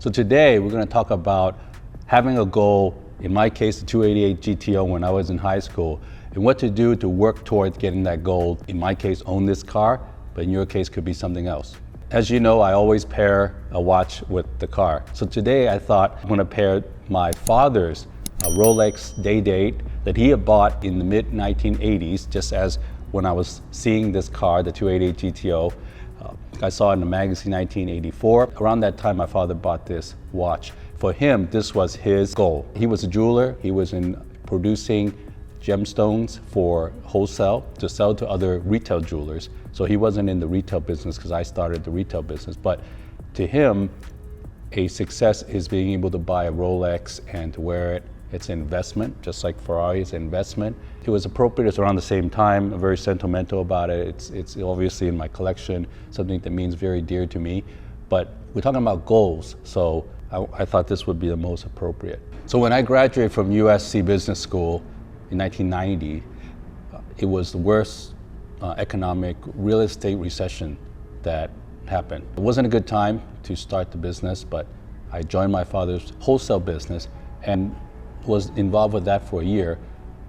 So today we're going to talk about having a goal, in my case the 288 GTO when I was in high school, and what to do to work towards getting that goal. In my case, own this car, but in your case could be something else. As you know, I always pair a watch with the car. So today I thought I'm going to pair my father's Rolex day date that he had bought in the mid 1980s, just as when I was seeing this car, the 288 GTO. I saw it in the magazine 1984. Around that time, my father bought this watch. For him, this was his goal. He was a jeweler. He was in producing gemstones for wholesale to sell to other retail jewelers. So he wasn't in the retail business because I started the retail business. But to him, a success is being able to buy a Rolex and to wear it. It's an investment, just like Ferrari is an investment. It was appropriate. It's around the same time. I'm very sentimental about it. It's obviously in my collection, something that means very dear to me. But we're talking about goals, so I thought this would be the most appropriate. So when I graduated from USC Business School in 1990, it was the worst economic real estate recession that happened. It wasn't a good time to start the business, but I joined my father's wholesale business and was involved with that for a year.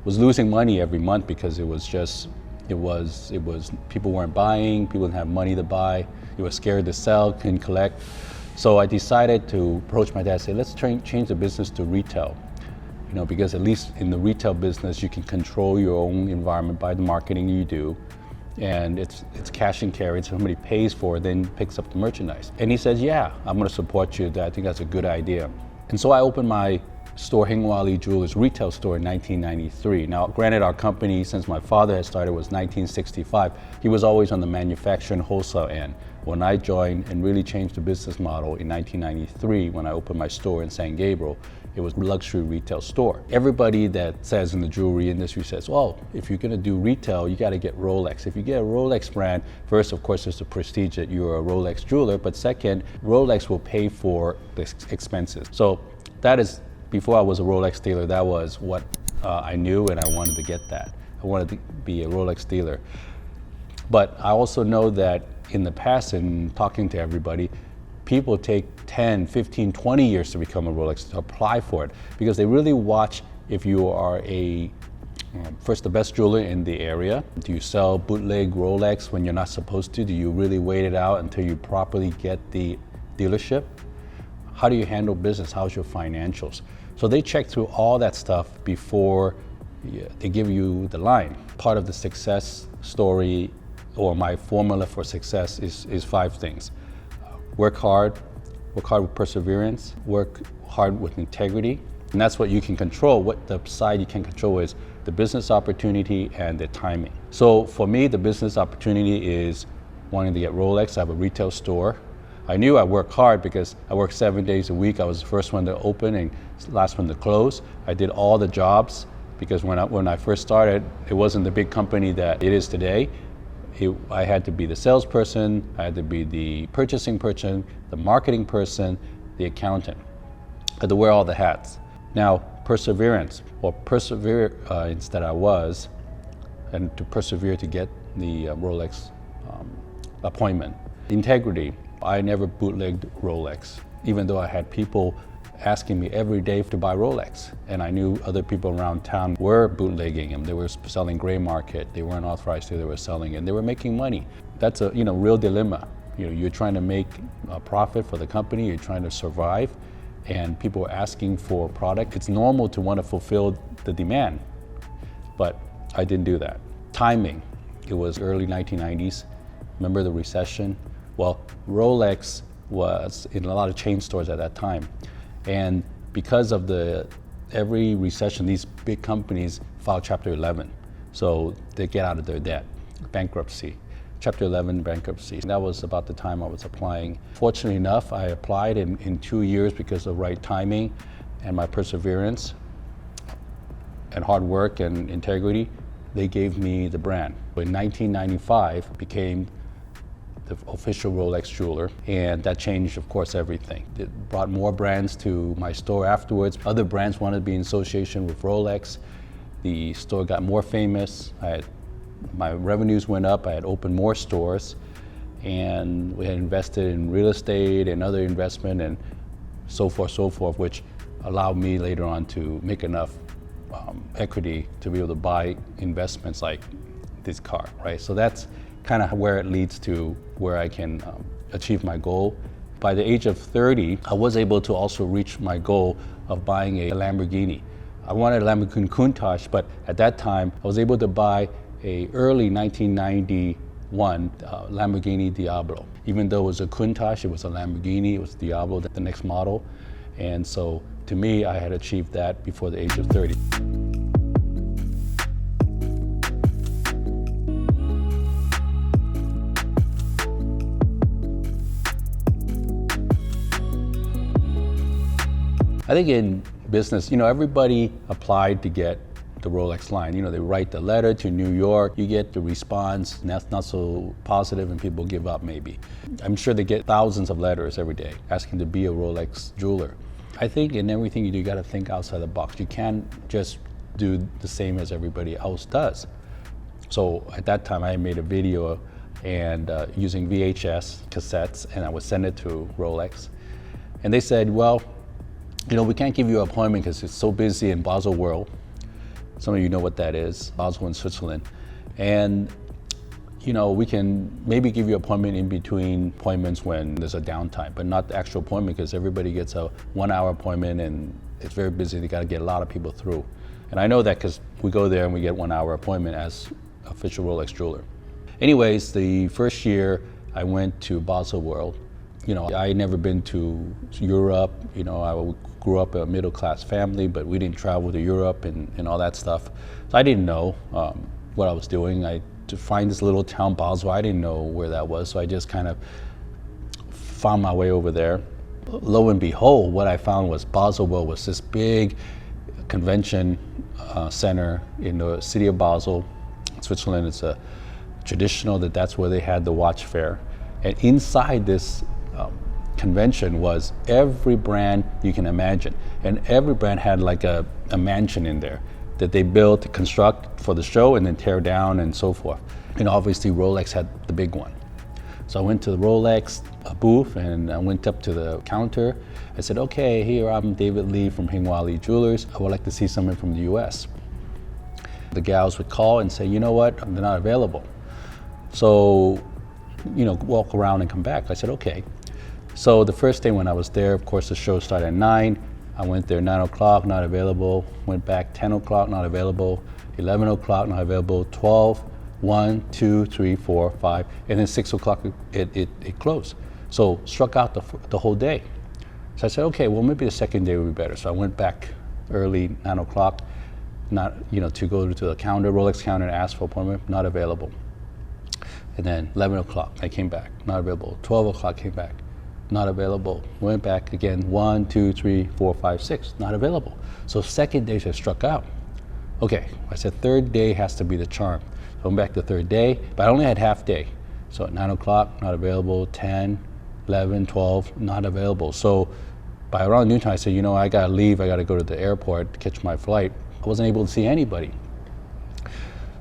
Was losing money every month because it was people weren't buying, people didn't have money to buy, you were scared to sell, couldn't collect. So I decided to approach my dad and say, let's change the business to retail. Because at least in the retail business, you can control your own environment by the marketing you do. And it's cash and carry. Somebody pays for it, then picks up the merchandise. And he says, yeah, I'm going to support you. I think that's a good idea. And so I opened my store, Hingwalee Jewelers retail store in 1993. Now, granted, our company, since my father had started, was 1965. He was always on the manufacturing wholesale end. When I joined and really changed the business model in 1993, when I opened my store in San Gabriel, it was a luxury retail store. Everybody that says in the jewelry industry says, well, if you're gonna do retail, you gotta get Rolex. If you get a Rolex brand, first, of course, there's the prestige that you're a Rolex jeweler, but second, Rolex will pay for the expenses. So that is, before I was a Rolex dealer, that was what I knew, and I wanted to get that. I wanted to be a Rolex dealer. But I also know that in the past, in talking to everybody, people take 10, 15, 20 years to become a Rolex, to apply for it, because they really watch if you are first, the best jeweler in the area. Do you sell bootleg Rolex when you're not supposed to? Do you really wait it out until you properly get the dealership? How do you handle business? How's your financials? So they check through all that stuff before they give you the line. Part of the success story, or my formula for success, is 5 things. Work hard with perseverance, work hard with integrity, and that's what you can control. What the side you can control is the business opportunity and the timing. So for me, the business opportunity is wanting to get Rolex. I have a retail store. I knew I worked hard because I worked 7 days a week. I was the first one to open and last one to close. I did all the jobs because when I first started, it wasn't the big company that it is today. I had to be the salesperson, I had to be the purchasing person, the marketing person, the accountant. I had to wear all the hats. Now, perseverance, or perseverance that I was, and to persevere to get the Rolex appointment. Integrity, I never bootlegged Rolex, even though I had people asking me every day to buy Rolex. And I knew other people around town were bootlegging them. They were selling gray market. They weren't authorized to, they were selling, and they were making money. That's a real dilemma. You're trying to make a profit for the company, you're trying to survive, and people are asking for product. It's normal to want to fulfill the demand, but I didn't do that. Timing, it was early 1990s. Remember the recession? Well, Rolex was in a lot of chain stores at that time. And because of every recession, these big companies file Chapter 11. So they get out of their debt, bankruptcy, Chapter 11 bankruptcy. That was about the time I was applying. Fortunately enough, I applied in 2 years because of right timing and my perseverance and hard work and integrity. They gave me the brand. In 1995, became the official Rolex jeweler, and that changed, of course, everything. It brought more brands to my store afterwards. Other brands wanted to be in association with Rolex. The store got more famous. My revenues went up. I had opened more stores, and we had invested in real estate and other investment, and so forth, which allowed me later on to make enough equity to be able to buy investments like this car, right? So that's kind of where it leads to where I can achieve my goal. By the age of 30, I was able to also reach my goal of buying a Lamborghini. I wanted a Lamborghini Countach, but at that time, I was able to buy a early 1991 Lamborghini Diablo. Even though it was a Countach, it was a Lamborghini, it was Diablo, the next model. And so to me, I had achieved that before the age of 30. I think in business, everybody applied to get the Rolex line. They write the letter to New York, you get the response, and that's not so positive and people give up maybe. I'm sure they get thousands of letters every day asking to be a Rolex jeweler. I think in everything you do, you gotta think outside the box. You can't just do the same as everybody else does. So at that time I made a video and using VHS cassettes, and I would send it to Rolex. And they said, well, we can't give you an appointment because it's so busy in Basel World. Some of you know what that is, Basel in Switzerland. And we can maybe give you an appointment in between appointments when there's a downtime, but not the actual appointment because everybody gets a 1 hour appointment and it's very busy. They gotta get a lot of people through. And I know that because we go there and we get 1 hour appointment as official Rolex jeweler. Anyways, the first year I went to Basel World. I had never been to Europe. I grew up in a middle-class family, but we didn't travel to Europe and all that stuff. So I didn't know what I was doing. To find this little town, Basel, I didn't know where that was, so I just kind of found my way over there. Lo and behold, what I found was Basel World was this big convention center in the city of Basel, Switzerland. It's a traditional that's where they had the watch fair. And inside this convention was every brand you can imagine. And every brand had like a mansion in there that they built, construct for the show and then tear down and so forth. And obviously Rolex had the big one. So I went to the Rolex booth and I went up to the counter. I said, okay, here I'm David Lee from Hingwalee Jewelers. I would like to see someone from the US. The gals would call and say, you know what, they're not available. So, walk around and come back. I said, okay. So the first day when I was there, of course, the show started at 9. I went there 9 o'clock, not available. Went back 10 o'clock, not available. 11 o'clock, not available. 12, 1, 2, 3, 4, 5, and then 6 o'clock it closed. So struck out the whole day. So I said, okay, well maybe the second day would be better. So I went back early, 9 o'clock, to go to the counter, Rolex counter, and ask for an appointment, not available. And then 11 o'clock, I came back, not available. 12 o'clock, came back, not available. Went back again, 1, 2, 3, 4, 5, 6, not available. So second day just struck out. Okay, I said third day has to be the charm. So I went back the third day, but I only had half day. So at 9 o'clock, not available, 10, 11, 12, not available. So by around noontime, I said, I gotta leave, I gotta go to the airport to catch my flight. I wasn't able to see anybody.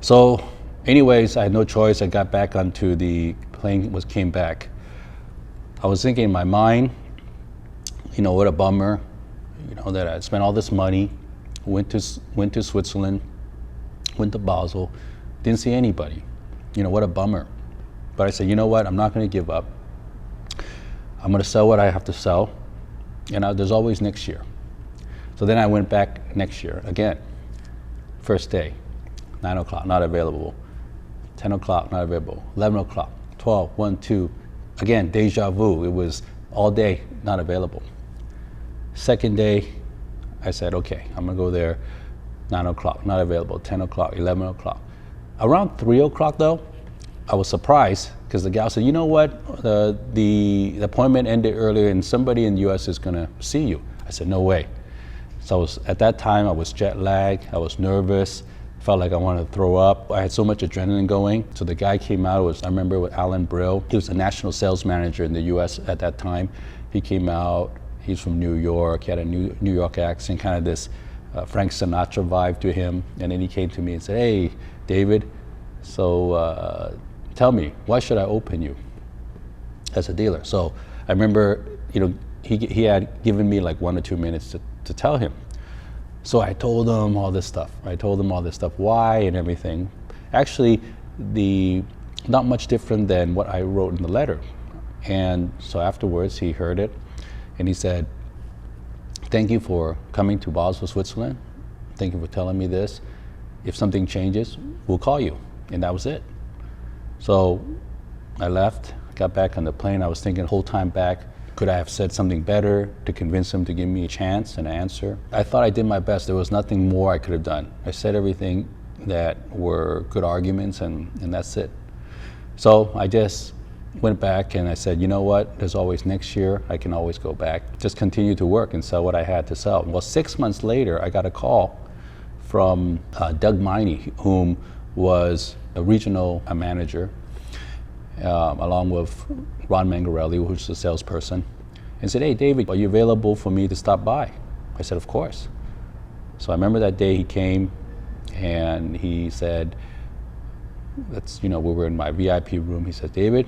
So anyways, I had no choice. I got back onto the plane, came back. I was thinking in my mind, what a bummer, that I spent all this money, went to Switzerland, went to Basel, didn't see anybody. What a bummer. But I said, you know what, I'm not gonna give up. I'm gonna sell what I have to sell, and there's always next year. So then I went back next year again. First day, 9 o'clock, not available. 10 o'clock, not available. 11 o'clock, 12, 1, 2. Again, deja vu. It was all day, not available. Second day, I said, okay, I'm gonna go there. 9 o'clock, not available. 10 o'clock, 11 o'clock. Around 3 o'clock though, I was surprised because the gal said, you know what, the appointment ended earlier and somebody in the US is gonna see you. I said, no way. So at that time, I was jet lagged, I was nervous, felt like I wanted to throw up. I had so much adrenaline going. So the guy came out, I remember with Alan Brill. He was a national sales manager in the US at that time. He came out, he's from New York, he had a New York accent, kind of this Frank Sinatra vibe to him. And then he came to me and said, hey, David, so tell me, why should I open you as a dealer? So I remember, he had given me like 1 or 2 minutes to tell him. So I told him all this stuff. Why and everything. Actually, not much different than what I wrote in the letter. And so afterwards, he heard it, and he said, "Thank you for coming to Basel, Switzerland. Thank you for telling me this. If something changes, we'll call you." And that was it. So I left, got back on the plane. I was thinking the whole time back, could I have said something better to convince him to give me a chance and an answer? I thought I did my best. There was nothing more I could have done. I said everything that were good arguments, and that's it. So I just went back and I said, you know what, there's always next year. I can always go back. Just continue to work and sell what I had to sell. Well, 6 months later, I got a call from Doug Miney, whom was a regional manager, along with Ron Mangarelli, who's the salesperson, and said, "Hey, David, are you available for me to stop by?" I said, "Of course." So I remember that day he came and he said, we were in my VIP room. He said, "David,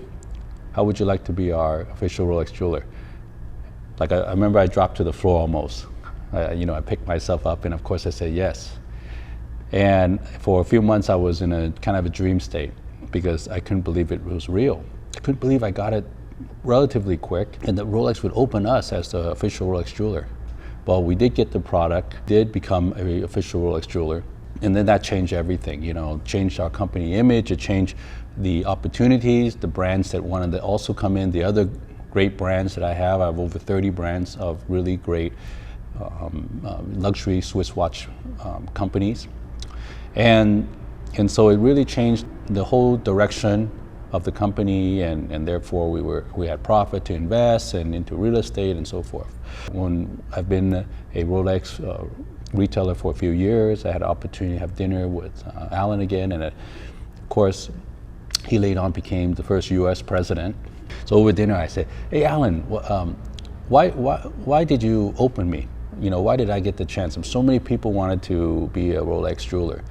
how would you like to be our official Rolex jeweler?" Like I remember I dropped to the floor almost. I picked myself up, and of course I said yes. And for a few months I was in a kind of a dream state because I couldn't believe it was real. I couldn't believe I got it relatively quick and that Rolex would open us as the official Rolex jeweler. Well, we did get the product, did become an official Rolex jeweler, and then that changed everything. Changed our company image, it changed the opportunities, the brands that wanted to also come in, the other great brands that I have over 30 brands of really great luxury Swiss watch companies. And so it really changed the whole direction of the company, and therefore we had profit to invest and into real estate and so forth. When I've been a Rolex retailer for a few years, I had an opportunity to have dinner with Alan again, and of course he later on became the first US president. So over dinner I said, "Hey Alan, why did you open me? Why did I get the chance? So many people wanted to be a Rolex jeweler."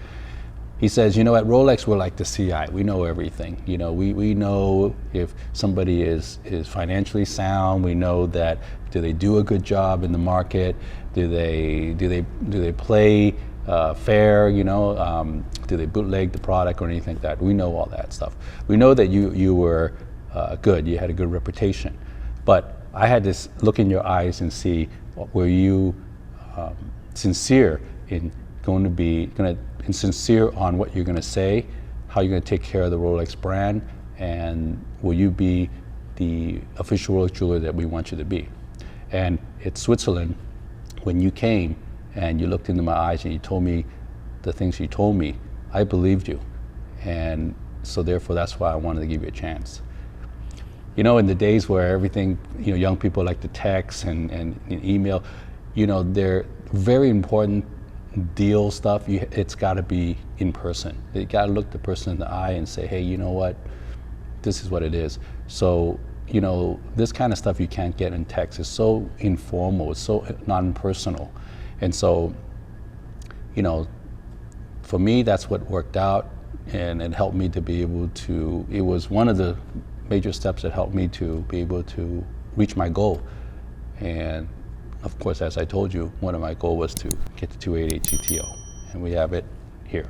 He says, "At Rolex, we're like the CI. We know everything. We know if somebody is financially sound. We know that do they do a good job in the market? Do they play fair? Do they bootleg the product or anything like that? We know all that stuff. We know that you were good. You had a good reputation. But I had this look in your eyes and see, were you sincere in and sincere on what you're going to say, how you're going to take care of the Rolex brand, and will you be the official Rolex jeweler that we want you to be?" And it's Switzerland, when you came and you looked into my eyes and you told me the things you told me, I believed you. And so therefore that's why I wanted to give you a chance. In the days where everything, young people like to text and email, they're very important deal stuff, it's got to be in person. You got to look the person in the eye and say, "Hey, you know what? This is what it is." So, this kind of stuff you can't get in text. It's so informal, it's so non-personal. And so, for me, that's what worked out, and it helped me to be able to, it was one of the major steps that helped me to be able to reach my goal. And of course, as I told you, one of my goals was to get the 288 GTO, and we have it here.